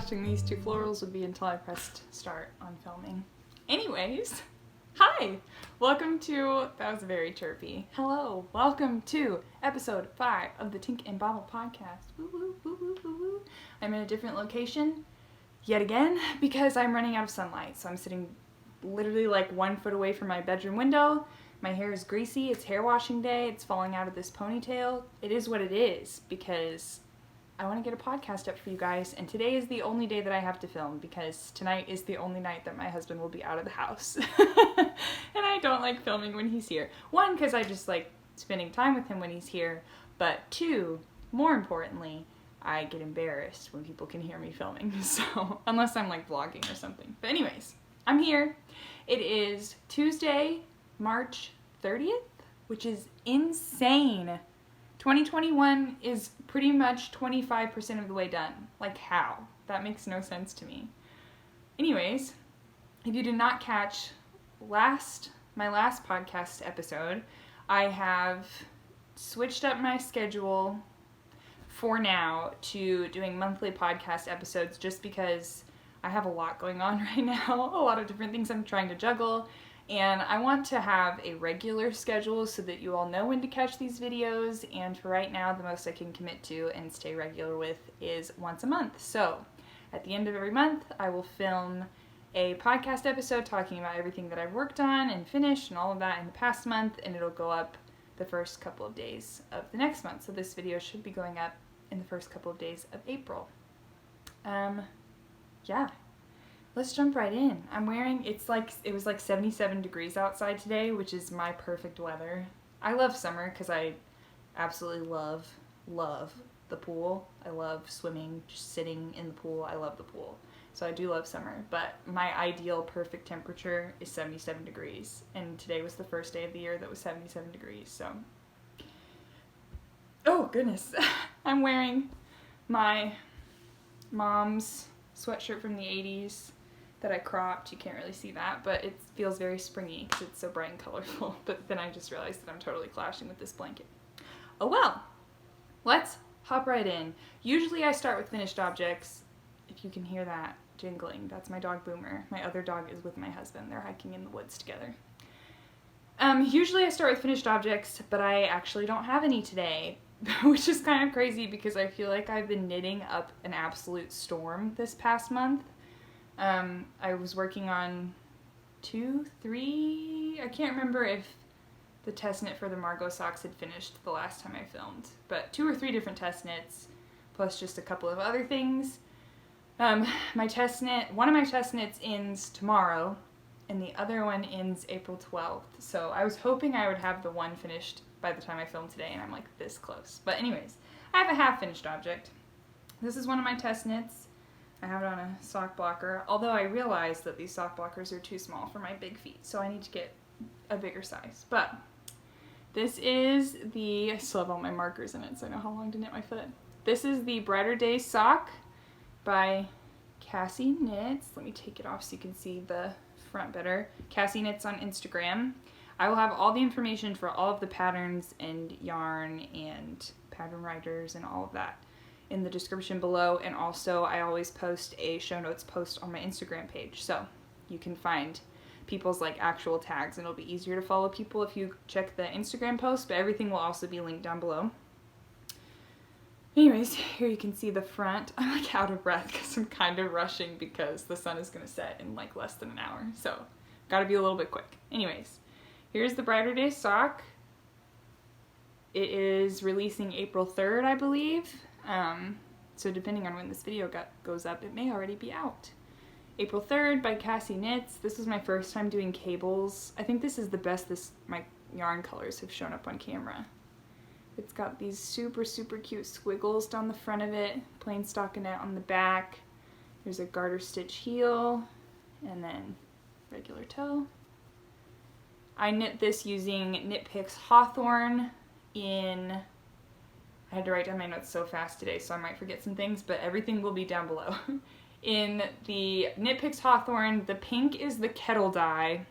attaching these two florals would be until I pressed start on filming. Anyways, hi! Welcome to, that was very chirpy. Hello, welcome to episode 5 of the Tink and Bobble podcast. Woo, woo, woo, woo, woo, woo. I'm in a different location yet again because I'm running out of sunlight. So I'm sitting literally like 1 foot away from my bedroom window. My hair is greasy, it's hair washing day, it's falling out of this ponytail. It is what it is because I want to get a podcast up for you guys, and today is the only day that I have to film because tonight is the only night that my husband will be out of the house. And I don't like filming when he's here. 1, because I just like spending time with him when he's here, but 2, more importantly, I get embarrassed when people can hear me filming, so unless I'm like vlogging or something. But anyways, I'm here. It is Tuesday, March 30th, which is insane. 2021 is pretty much 25% of the way done. Like how? That makes no sense to me. Anyways, if you did not catch my last podcast episode, I have switched up my schedule for now to doing monthly podcast episodes just because I have a lot going on right now, a lot of different things I'm trying to juggle. And I want to have a regular schedule so that you all know when to catch these videos, and for right now, the most I can commit to and stay regular with is once a month. So, at the end of every month, I will film a podcast episode talking about everything that I've worked on and finished and all of that in the past month, and it'll go up the first couple of days of the next month. So this video should be going up in the first couple of days of April. Yeah. Let's jump right in. I'm wearing, it was like 77 degrees outside today, which is my perfect weather. I love summer because I absolutely love the pool. I love swimming, just sitting in the pool. I love the pool. So I do love summer, but my ideal perfect temperature is 77 degrees. And today was the first day of the year that was 77 degrees, so. Oh, goodness. I'm wearing my mom's sweatshirt from the 80s. That I cropped. You can't really see that, but it feels very springy because it's so bright and colorful. But then I just realized that I'm totally clashing with this blanket. Oh well, let's hop right in. Usually I start with finished objects. If you can hear that jingling, that's my dog Boomer. My other dog is with my husband. They're hiking in the woods together. Usually I start with finished objects, but I actually don't have any today, which is kind of crazy because I feel like I've been knitting up an absolute storm this past month. I was working on 2, 3, I can't remember if the test knit for the Margot socks had finished the last time I filmed, but 2 or 3 different test knits, plus just a couple of other things. One of my test knits ends tomorrow, and the other one ends April 12th, so I was hoping I would have the one finished by the time I filmed today, and I'm like this close. But anyways, I have a half finished object. This is one of my test knits. I have it on a sock blocker, although I realize that these sock blockers are too small for my big feet, so I need to get a bigger size. But this is I still have all my markers in it, so I know how long to knit my foot. This is the Brighter Days sock by Cassie Knits. Let me take it off so you can see the front better. Cassie Knits on Instagram. I will have all the information for all of the patterns and yarn and pattern writers and all of that in the description below, and also I always post a show notes post on my Instagram page, so you can find people's like actual tags, and it'll be easier to follow people if you check the Instagram post, but everything will also be linked down below. Anyways, here you can see the front. I'm like out of breath because I'm kind of rushing because the sun is going to set in like less than an hour, so gotta be a little bit quick. Anyways, here's the Brighter Day sock. It is releasing April 3rd, I believe. So depending on when this video goes up, it may already be out. April 3rd by Cassie Knits. This was my first time doing cables. I think this is the best my yarn colors have shown up on camera. It's got these super, super cute squiggles down the front of it, plain stockinette on the back. There's a garter stitch heel, and then regular toe. I knit this using Knit Picks Hawthorne in... I had to write down my notes so fast today, so I might forget some things, but everything will be down below. In the Knit Picks Hawthorne, the pink is the kettle dye.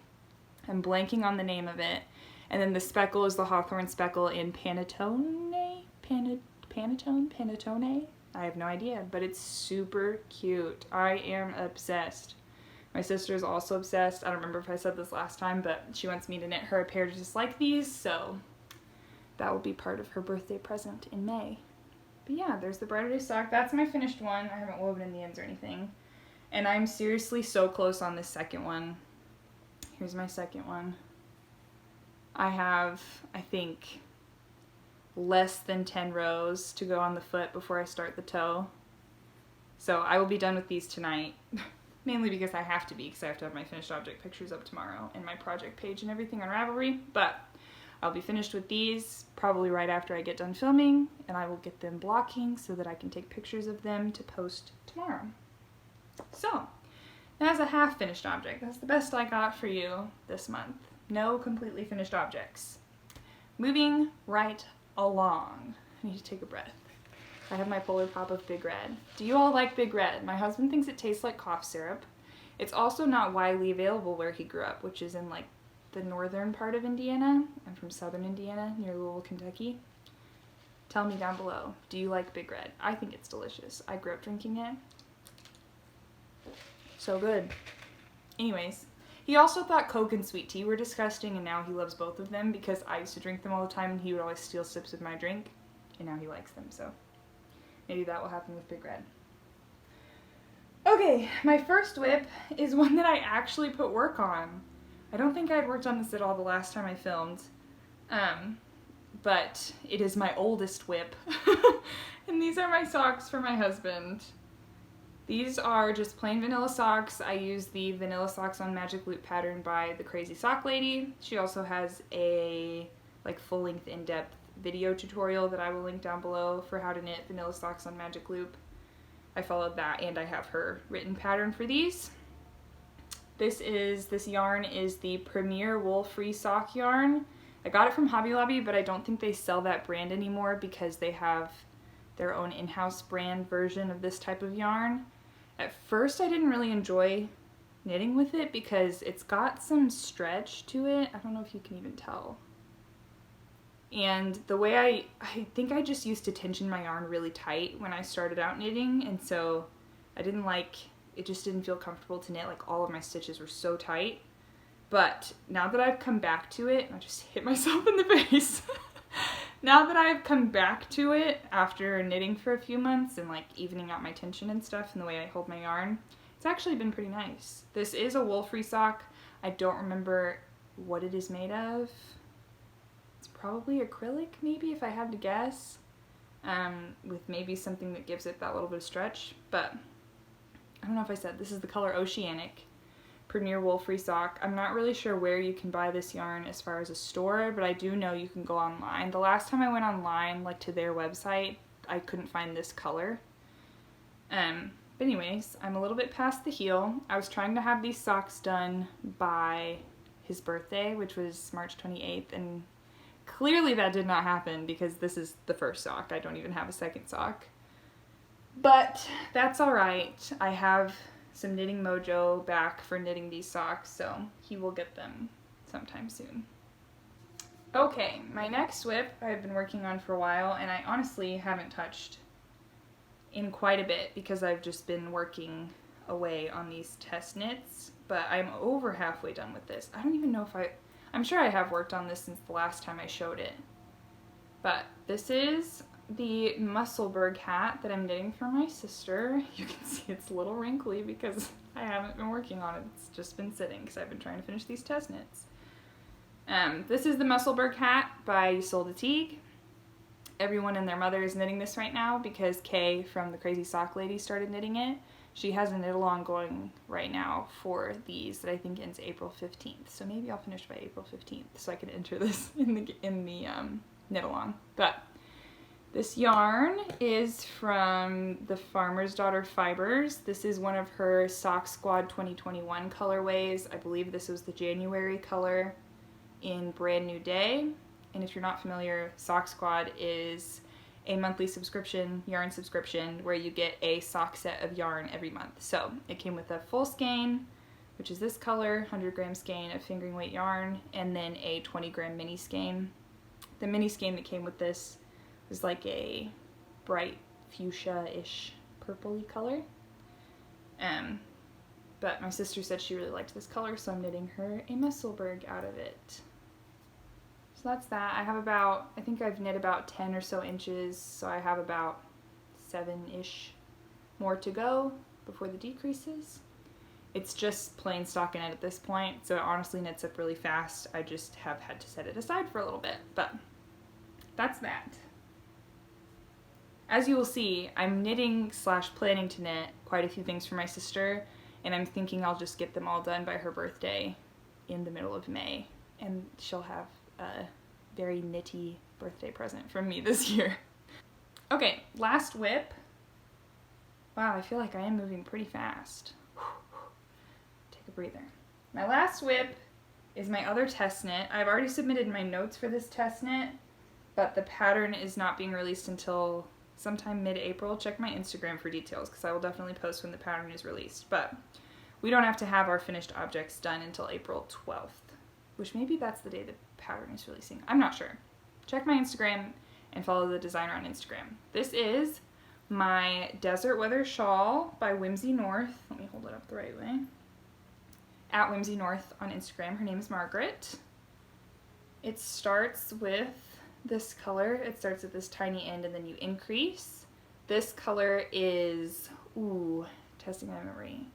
I'm blanking on the name of it. And then the speckle is the Hawthorne speckle in Panettone? Panettone? I have no idea, but it's super cute. I am obsessed. My sister is also obsessed. I don't remember if I said this last time, but she wants me to knit her a pair just like these, so that will be part of her birthday present in May. But yeah, there's the Brighter Day sock. That's my finished one. I haven't woven in the ends or anything. And I'm seriously so close on this second one. Here's my second one. I have, I think, less than 10 rows to go on the foot before I start the toe. So I will be done with these tonight. Mainly because I have to be, because I have to have my finished object pictures up tomorrow and my project page and everything on Ravelry. But I'll be finished with these probably right after I get done filming, and I will get them blocking so that I can take pictures of them to post tomorrow. So, that's a half finished object. That's the best I got for you this month. No completely finished objects. Moving right along. I need to take a breath. I have my Polar Pop of Big Red. Do you all like Big Red? My husband thinks it tastes like cough syrup. It's also not widely available where he grew up, which is in like the northern part of Indiana. I'm from southern Indiana, near Louisville, Kentucky. Tell me down below, do you like Big Red? I think it's delicious. I grew up drinking it. So good. Anyways, he also thought Coke and sweet tea were disgusting, and now he loves both of them because I used to drink them all the time and he would always steal sips of my drink, and now he likes them, so maybe that will happen with Big Red. Okay, my first whip is one that I actually put work on. I don't think I had worked on this at all the last time I filmed, but it is my oldest whip. And these are my socks for my husband. These are just plain vanilla socks. I use the Vanilla Socks on Magic Loop pattern by the Crazy Sock Lady. She also has a like full-length in-depth video tutorial that I will link down below for how to knit vanilla socks on Magic Loop. I followed that, and I have her written pattern for these. This yarn is the Premier Wool Free Sock yarn. I got it from Hobby Lobby, but I don't think they sell that brand anymore because they have their own in-house brand version of this type of yarn. At first I didn't really enjoy knitting with it because it's got some stretch to it. I don't know if you can even tell. And the way I think I just used to tension my yarn really tight when I started out knitting, and so I didn't like, it just didn't feel comfortable to knit. Like all of my stitches were so tight. But now that I've come back to it, I just hit myself in the face. Now that I've come back to it after knitting for a few months and like evening out my tension and stuff and the way I hold my yarn, it's actually been pretty nice. This is a wool-free sock. I don't remember what it is made of. It's probably acrylic, maybe, if I had to guess, with maybe something that gives it that little bit of stretch. But I don't know if I said, this is the color Oceanic Premier Wool Free Sock. I'm not really sure where you can buy this yarn as far as a store, but I do know you can go online. The last time I went online, like to their website, I couldn't find this color. But anyways, I'm a little bit past the heel. I was trying to have these socks done by his birthday, which was March 28th, and clearly that did not happen because this is the first sock. I don't even have a second sock. But that's alright. I have some knitting mojo back for knitting these socks, so he will get them sometime soon. Okay, my next whip I've been working on for a while, and I honestly haven't touched in quite a bit because I've just been working away on these test knits, but I'm over halfway done with this. I don't even know if I'm sure I have worked on this since the last time I showed it. But this is the Muscleburgh hat that I'm knitting for my sister. You can see it's a little wrinkly because I haven't been working on it. It's just been sitting because I've been trying to finish these test knits. This is the Muscleburgh hat by Ysolda Teague. Everyone and their mother is knitting this right now because Kay from the Crazy Sock Lady started knitting it. She has a knit along going right now for these that I think ends April 15th. So maybe I'll finish by April 15th so I can enter this in the knit along. But this yarn is from the Farmer's Daughter Fibers. This is one of her Sock Squad 2021 colorways. I believe this was the January color in Brand New Day. And if you're not familiar, Sock Squad is a monthly subscription, yarn subscription, where you get a sock set of yarn every month. So it came with a full skein, which is this color, 100 gram skein of fingering weight yarn, and then a 20 gram mini skein. The mini skein that came with this was like a bright fuchsia-ish purpley color. But my sister said she really liked this color, so I'm knitting her a Musselburgh out of it. So that's that. I have about, I think I've knit about 10 or so inches, so I have about 7-ish more to go before the decreases. It's just plain stockinette at this point, so it honestly knits up really fast. I just have had to set it aside for a little bit, but that's that. As you will see, I'm knitting / planning to knit quite a few things for my sister, and I'm thinking I'll just get them all done by her birthday in the middle of May, and she'll have a very knitty birthday present from me this year. Okay, last whip. Wow, I feel like I am moving pretty fast. Take a breather. My last whip is my other test knit. I've already submitted my notes for this test knit, but the pattern is not being released until sometime mid-April. Check my Instagram for details, because I will definitely post when the pattern is released. But we don't have to have our finished objects done until April 12th, which maybe that's the day the pattern is releasing. I'm not sure. Check my Instagram and follow the designer on Instagram. This is my Desert Weather Shawl by Whimsy North. Let me hold it up the right way. At Whimsy North on Instagram. Her name is Margaret. It starts with this color. It starts at this tiny end and then you increase. This color is, ooh, testing my memory.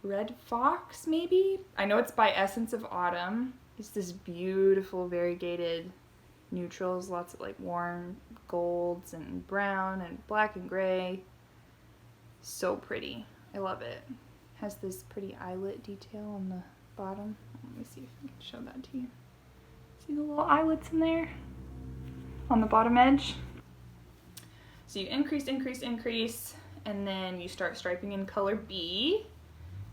Red Fox, maybe? I know it's by Essence of Autumn. It's this beautiful variegated neutrals, lots of like warm golds and brown and black and gray. So pretty. I love it. Has this pretty eyelet detail on the bottom. Let me see if I can show that to you. See the little eyelets in there on the bottom edge? So you increase, increase, increase, and then you start striping in color B.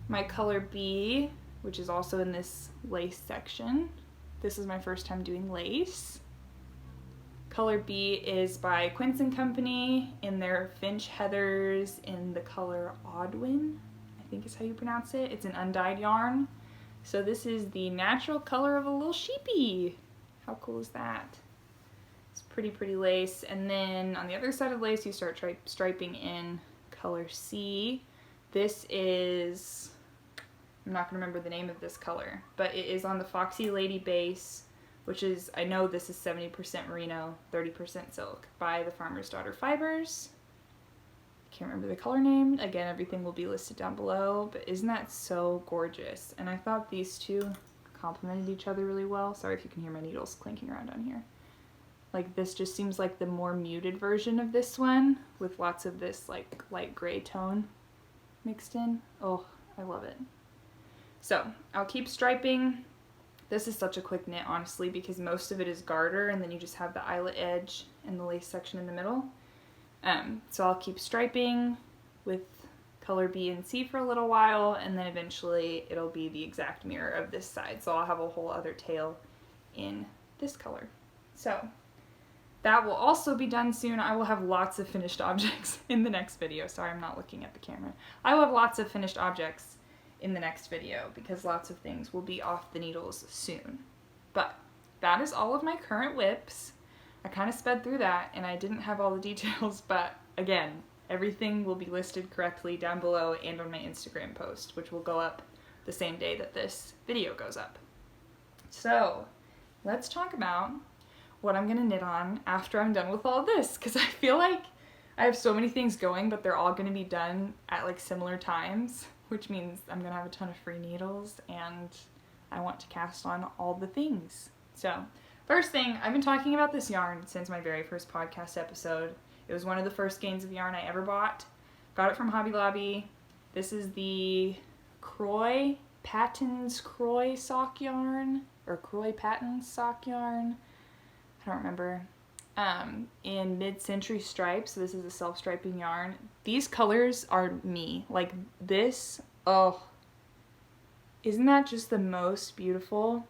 My color B, which is also in this lace section. This is my first time doing lace. Color B is by Quince & Company in their Finch Heathers in the color Audwin, I think is how you pronounce it. It's an undyed yarn. So this is the natural color of a little sheepy. How cool is that? It's pretty, pretty lace. And then on the other side of the lace, you start striping in color C. This is, I'm not gonna remember the name of this color, but it is on the Foxy Lady base, which is, I know this is 70% merino, 30% silk by the Farmer's Daughter Fibers. Can't remember the color name. Again, everything will be listed down below, but isn't that so gorgeous? And I thought these two complemented each other really well. Sorry if you can hear my needles clinking around down here. Like this just seems like the more muted version of this one with lots of this like light gray tone mixed in. Oh, I love it. So I'll keep striping. This is such a quick knit, honestly, because most of it is garter and then you just have the eyelet edge and the lace section in the middle. So I'll keep striping with color B and C for a little while, and then eventually it'll be the exact mirror of this side. So I'll have a whole other tail in this color. So that will also be done soon. I will have lots of finished objects in the next video. Sorry, I'm not looking at the camera. I will have lots of finished objects in the next video because lots of things will be off the needles soon. But that is all of my current whips. I kind of sped through that and I didn't have all the details, but again, everything will be listed correctly down below and on my Instagram post, which will go up the same day that this video goes up. So let's talk about what I'm gonna knit on after I'm done with all of this, because I feel like I have so many things going, but they're all gonna be done at like similar times, which means I'm gonna have a ton of free needles and I want to cast on all the things. So first thing, I've been talking about this yarn since my very first podcast episode. It was one of the first skeins of yarn I ever bought. Got it from Hobby Lobby. This is the Patton's Croy sock yarn, or Croy Patton's sock yarn. I don't remember. In mid-century stripes. So this is a self-striping yarn. These colors are me. Like this, oh, isn't that just the most beautiful?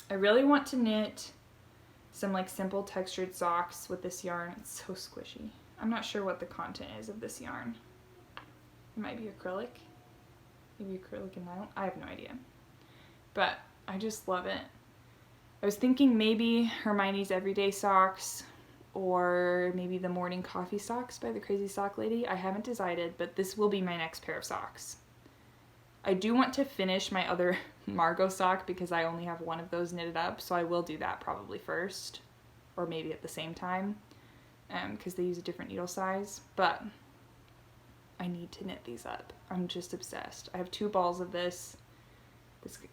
I really want to knit some like simple textured socks with this yarn. It's so squishy. I'm not sure what the content is of this yarn. It might be acrylic. Maybe acrylic and nylon. I have no idea. But I just love it. I was thinking maybe Hermione's Everyday Socks or maybe the morning coffee socks by the Crazy Sock Lady. I haven't decided, but this will be my next pair of socks. I do want to finish my other Margot sock because I only have one of those knitted up, so I will do that probably first, or maybe at the same time, because they use a different needle size, but I need to knit these up. I'm just obsessed. I have 2 balls of this.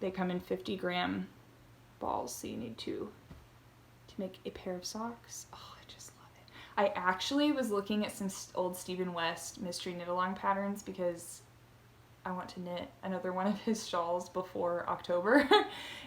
They come in 50-gram balls, so you need 2 to make a pair of socks. Oh, I just love it. I actually was looking at some old Stephen West mystery knit-along patterns because I want to knit another one of his shawls before October.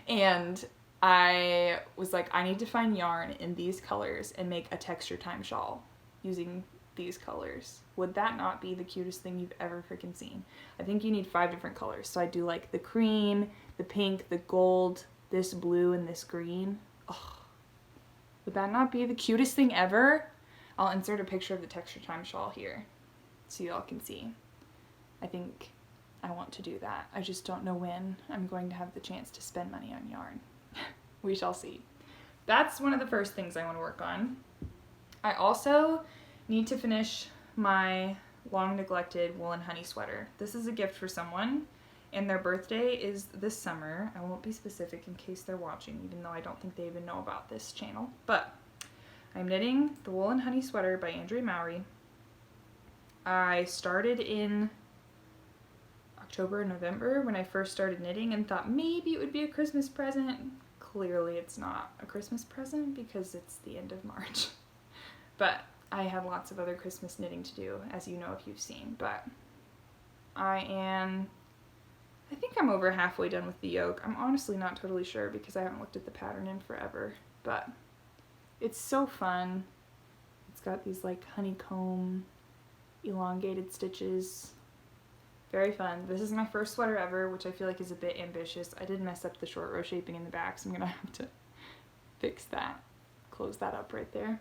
And I was like, I need to find yarn in these colors and make a texture time shawl using these colors. Would that not be the cutest thing you've ever freaking seen? I think you need 5 different colors. So I do like the cream, the pink, the gold, this blue, and this green. Oh, would that not be the cutest thing ever? I'll insert a picture of the texture time shawl here so y'all can see. I think I want to do that. I just don't know when I'm going to have the chance to spend money on yarn. We shall see. That's one of the first things I want to work on. I also need to finish my long neglected woolen honey sweater. This is a gift for someone, and their birthday is this summer. I won't be specific in case they're watching, even though I don't think they even know about this channel. But I'm knitting the woolen honey sweater by Andrea Mowry. I started in October and November when I first started knitting and thought maybe it would be a Christmas present. Clearly it's not a Christmas present because it's the end of March. But I have lots of other Christmas knitting to do, as you know if you've seen. But I think I'm over halfway done with the yoke. I'm honestly not totally sure because I haven't looked at the pattern in forever. But it's so fun. It's got these like honeycomb elongated stitches. Very fun. This is my first sweater ever, which I feel like is a bit ambitious. I did mess up the short row shaping in the back, so I'm gonna have to fix that. Close that up right there.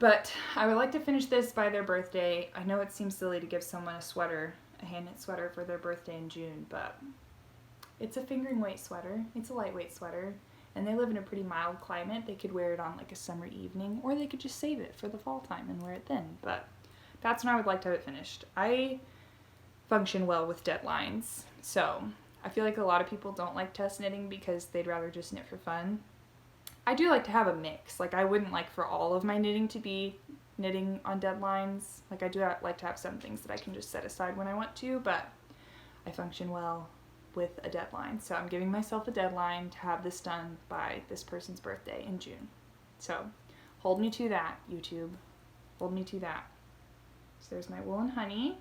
But I would like to finish this by their birthday. I know it seems silly to give someone a sweater, a hand knit sweater for their birthday in June, but it's a fingering weight sweater. It's a lightweight sweater, and they live in a pretty mild climate. They could wear it on like a summer evening, or they could just save it for the fall time and wear it then. But that's when I would like to have it finished. I function well with deadlines, so I feel like a lot of people don't like test knitting because they'd rather just knit for fun. I do like to have a mix. Like, I wouldn't like for all of my knitting to be knitting on deadlines. Like, I do like to have some things that I can just set aside when I want to, but I function well with a deadline. So I'm giving myself a deadline to have this done by this person's birthday in June. So hold me to that, YouTube. Hold me to that. So there's my woolen honey.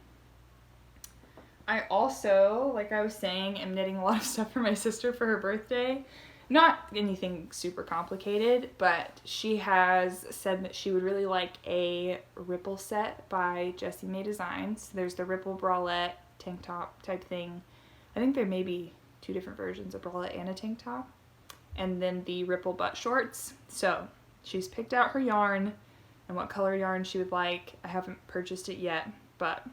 I also, like I was saying, am knitting a lot of stuff for my sister for her birthday. Not anything super complicated, but she has said that she would really like a ripple set by Jessie May Designs. There's the ripple bralette tank top type thing. I think there may be 2 different versions, a bralette and a tank top. And then the ripple butt shorts. So she's picked out her yarn and what color yarn she would like. I haven't purchased it yet, but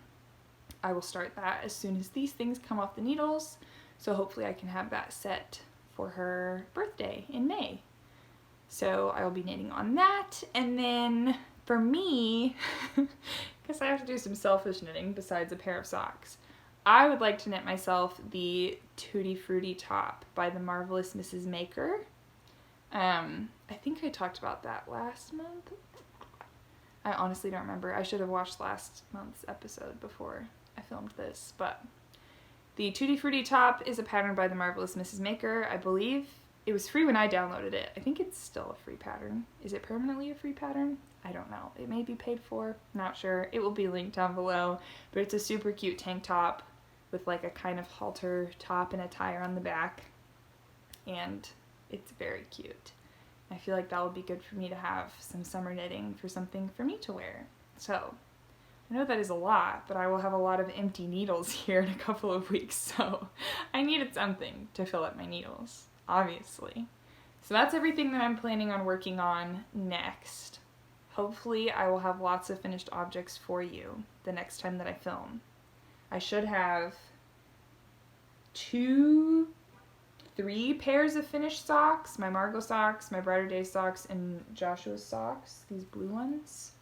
I will start that as soon as these things come off the needles. So hopefully I can have that set for her birthday in May. So I will be knitting on that. And then for me, because I have to do some selfish knitting besides a pair of socks, I would like to knit myself the Tutti Frutti top by the Marvelous Mrs. Maker. I think I talked about that last month. I honestly don't remember. I should have watched last month's episode before I filmed this, but the Tutti Frutti top is a pattern by the Marvelous Mrs. Maker. I believe it was free when I downloaded it. I think it's still a free pattern. Is it permanently a free pattern? I don't know. It may be paid for. Not sure. It will be linked down below. But it's a super cute tank top with like a kind of halter top and a tire on the back. And it's very cute. I feel like that would be good for me to have some summer knitting for something for me to wear. So I know that is a lot, but I will have a lot of empty needles here in a couple of weeks, so I needed something to fill up my needles, obviously. So that's everything that I'm planning on working on next. Hopefully I will have lots of finished objects for you the next time that I film. I should have 2 3 pairs of finished socks, my Margot socks, my Brighter Day socks, and Joshua's socks, these blue ones.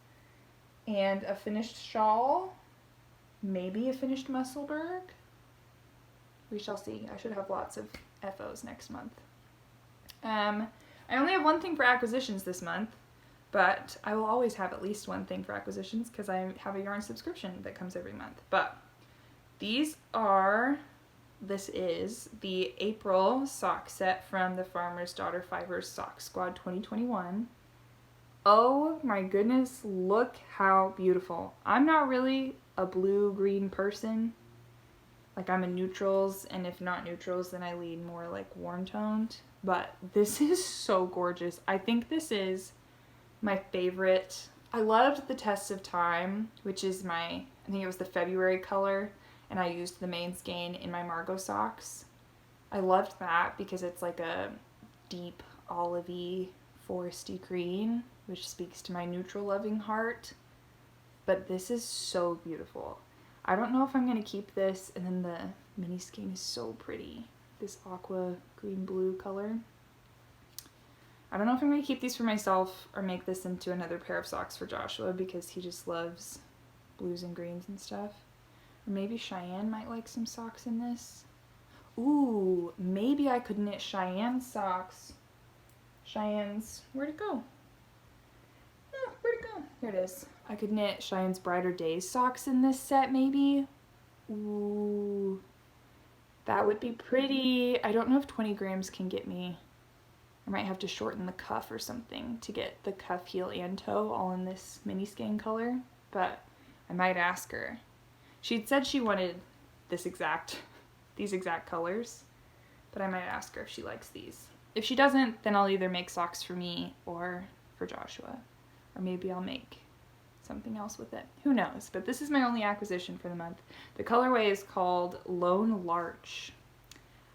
And a finished shawl, maybe a finished Musselburgh. We shall see. I should have lots of FOs next month. I only have one thing for acquisitions this month, but I will always have at least one thing for acquisitions because I have a yarn subscription that comes every month. But this is the April sock set from the Farmer's Daughter Fibers Sock Squad 2021. Oh my goodness, look how beautiful. I'm not really a blue-green person. Like, I'm a neutrals, and if not neutrals, then I lean more like warm-toned. But this is so gorgeous. I think this is my favorite. I loved the Test of Time, which is I think it was the February color, and I used the main skein in my Margot socks. I loved that because it's like a deep olivey foresty green, which speaks to my neutral loving heart. But this is so beautiful. I don't know if I'm going to keep this, and then the mini skein is so pretty. This aqua green blue color. I don't know if I'm going to keep these for myself or make this into another pair of socks for Joshua because he just loves blues and greens and stuff. Or maybe Cheyenne might like some socks in this. Ooh, maybe I could knit Cheyenne socks. Cheyenne's, where'd it go? Oh, where'd it go? Here it is. I could knit Cheyenne's Brighter Days socks in this set, maybe. Ooh, that would be pretty. I don't know if 20 grams can get me. I might have to shorten the cuff or something to get the cuff, heel, and toe all in this mini skein color, but I might ask her. She'd said she wanted these exact colors, but I might ask her if she likes these. If she doesn't, then I'll either make socks for me or for Joshua, or maybe I'll make something else with it. Who knows? But this is my only acquisition for the month. The colorway is called Lone Larch.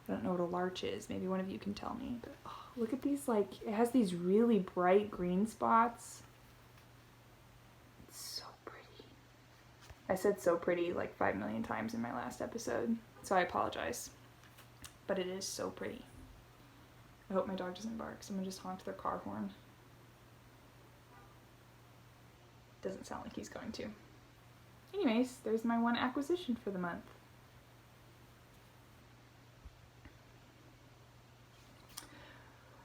I don't know what a larch is. Maybe one of you can tell me. But oh, look at these, like, it has these really bright green spots. It's so pretty. I said so pretty like 5 million times in my last episode, so I apologize. But it is so pretty. I hope my dog doesn't bark. Someone just honked their car horn. Doesn't sound like he's going to. Anyways, there's my one acquisition for the month.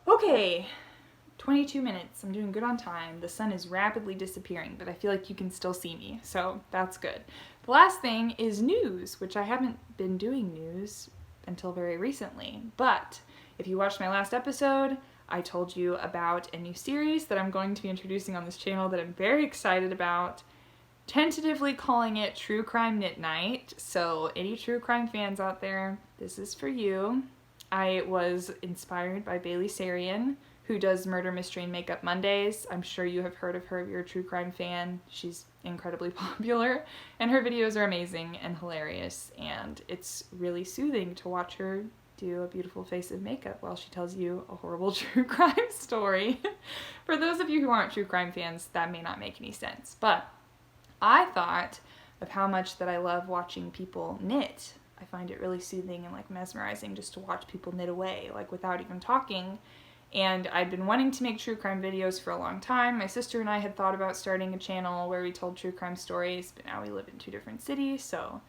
Okay, 22 minutes. I'm doing good on time. The sun is rapidly disappearing, but I feel like you can still see me, so that's good. The last thing is news, which I haven't been doing news until very recently, but if you watched my last episode, I told you about a new series that I'm going to be introducing on this channel that I'm very excited about, tentatively calling it True Crime Knit Night. So any true crime fans out there, this is for you. I was inspired by Bailey Sarian, who does Murder, Mystery, and Makeup Mondays. I'm sure you have heard of her if you're a true crime fan. She's incredibly popular, and her videos are amazing and hilarious, and it's really soothing to watch her do a beautiful face of makeup while she tells you a horrible true crime story. For those of you who aren't true crime fans, that may not make any sense, but I thought of how much that I love watching people knit. I find it really soothing and like mesmerizing just to watch people knit away, like without even talking. And I'd been wanting to make true crime videos for a long time. My sister and I had thought about starting a channel where we told true crime stories, but now we live in 2 different cities, so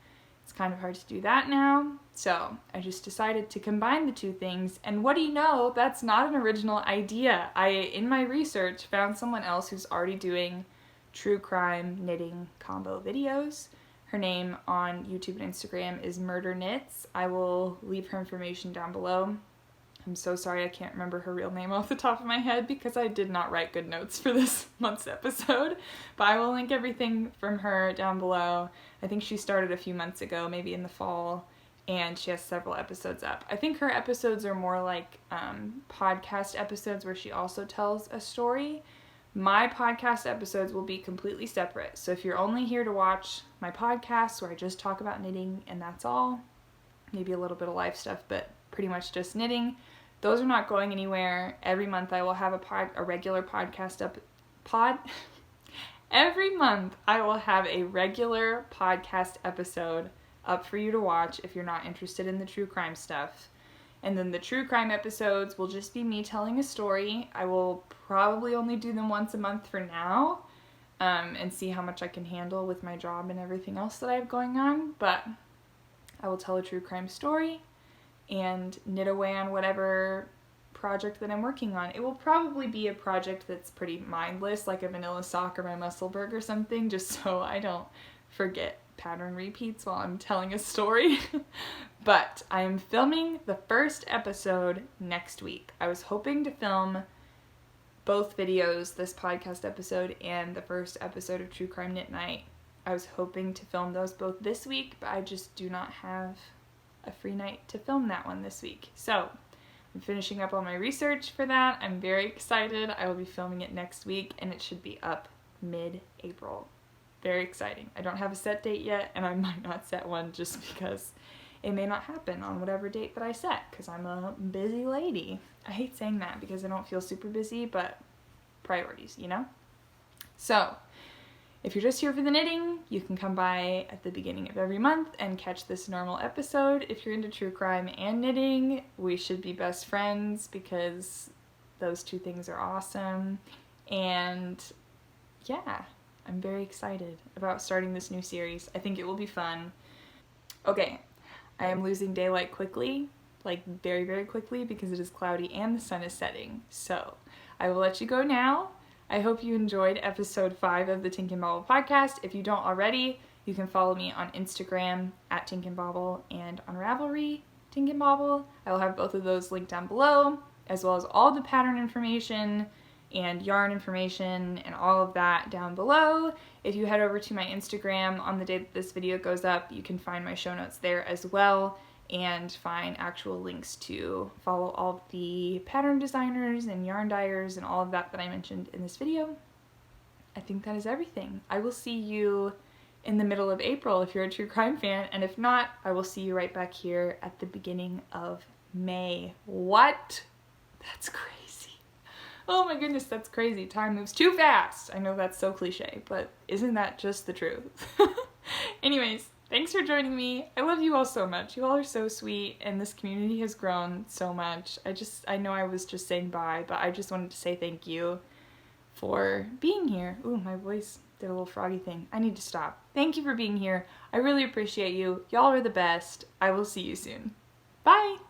it's kind of hard to do that now. So I just decided to combine the 2 things, and what do you know, that's not an original idea. I, in my research, found someone else who's already doing true crime knitting combo videos. Her name on YouTube and Instagram is Murder Knits. I will leave her information down below. I'm so sorry I can't remember her real name off the top of my head because I did not write good notes for this month's episode, but I will link everything from her down below. I think she started a few months ago, maybe in the fall, and she has several episodes up. I think her episodes are more like podcast episodes where she also tells a story. My podcast episodes will be completely separate, so if you're only here to watch my podcast where I just talk about knitting and that's all, maybe a little bit of life stuff, but pretty much just knitting, those are not going anywhere. Every month I will have a regular podcast Every month I will have a regular podcast episode up for you to watch if you're not interested in the true crime stuff. And then the true crime episodes will just be me telling a story. I will probably only do them once a month for now, and see how much I can handle with my job and everything else that I have going on. But I will tell a true crime story and knit away on whatever project that I'm working on. It will probably be a project that's pretty mindless, like a vanilla sock or my Musselburgh or something, just so I don't forget pattern repeats while I'm telling a story. But I am filming the first episode next week. I was hoping to film both videos, this podcast episode and the first episode of True Crime Knit Night. I was hoping to film those both this week, but I just do not have a free night to film that one this week. So I'm finishing up all my research for that. I'm very excited. I will be filming it next week, and it should be up mid-April. Very exciting. I don't have a set date yet, and I might not set one just because it may not happen on whatever date that I set, because I'm a busy lady. I hate saying that because I don't feel super busy, but priorities, you know? So, if you're just here for the knitting, you can come by at the beginning of every month and catch this normal episode. If you're into true crime and knitting, we should be best friends because those two things are awesome. And yeah, I'm very excited about starting this new series. I think it will be fun. Okay, I am losing daylight quickly, like very, very quickly, because it is cloudy and the sun is setting. So I will let you go now. I hope you enjoyed episode 5 of the Tink and Bobble podcast. If you don't already, you can follow me on Instagram at Tink and Bobble and on Ravelry, Tink and Bobble. I will have both of those linked down below, as well as all the pattern information and yarn information and all of that down below. If you head over to my Instagram on the day that this video goes up, you can find my show notes there as well and find actual links to follow all of the pattern designers and yarn dyers and all of that that I mentioned in this video. I think that is everything. I will see you in the middle of April if you're a true crime fan, and if not, I will see you right back here at the beginning of May. What? That's crazy. Oh my goodness, that's crazy. Time moves too fast. I know that's so cliche, but isn't that just the truth? Anyways, thanks for joining me. I love you all so much. You all are so sweet, and this community has grown so much. I know I was just saying bye, but I just wanted to say thank you for being here. Ooh, my voice did a little froggy thing. I need to stop. Thank you for being here. I really appreciate you. Y'all are the best. I will see you soon. Bye!